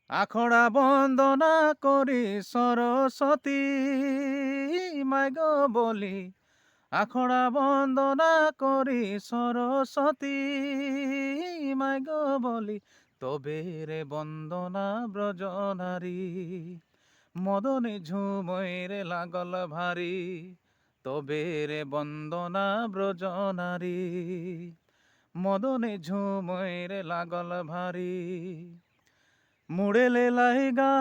আখড়া বন্দনা করি সরস্বতী মাই গো বলি, আখড়া বন্দনা করি সরস্বতী মাই গো বলি, তবে রে বন্দনা ব্রজনারী। মদনে ঝুমরে লাগল ভারী, তবে রে বন্দনা ব্রজনারী। মদনে ঝুমরে লাগল ভারী, মুড়ে লেলাই গা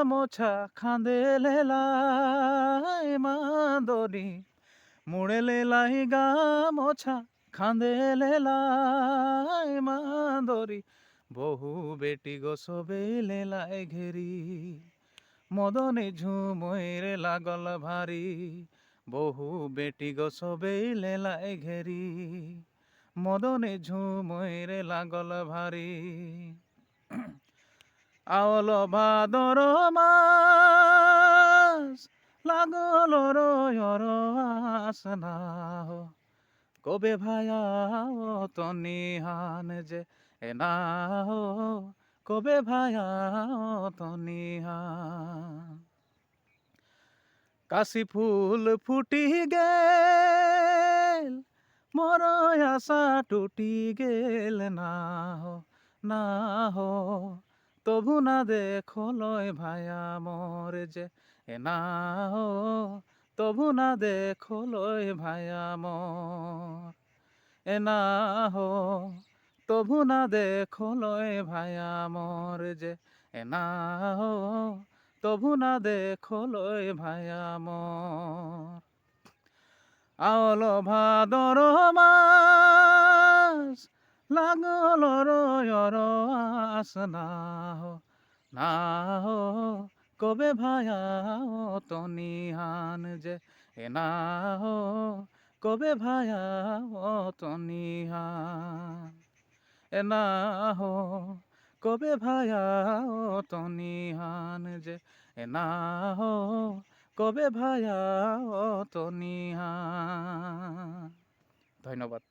মোছা খাঁদে লেলাই মাদরি, মুড়ে লেলাই গা মোছা খাঁদে লেলাই মাদরি, বহু বেটি গো সবে লেলাই ঘেরি। মদনে ঝুমরে লাগল ভারী, বহু বেটি গো সবে লেলাই ঘেরি। মদনে ঝুমরে লাগল ভারী। আওল ভাদর মাস লাগল রয়র আসনা, কবে ভায়া তনিহান যে এনা, কবে ভায়া তনিহান। কাশি ফুল ফুটি গেল, মোর আশা টুটি গেল না না হো, তবু না দেখো লয় ভায়া মোর যে এনা হো, তবু না দেখো লয় ভায়া মোর এনা হো, তবু না দেখো লয় ভায়া মোর যে এনা হো, তবু না দেখো লয় ভায়া মোর। আওল ভাদর মাস লাগল রয়র আসনা না হো, কবে ভায়া তনিহান যে এনা হো, কবে ভায়া তনিহান এনা হো, কবে ভায়া তনিহান যে এনা হো, কবে ভায়া তনিহান। ধন্যবাদ।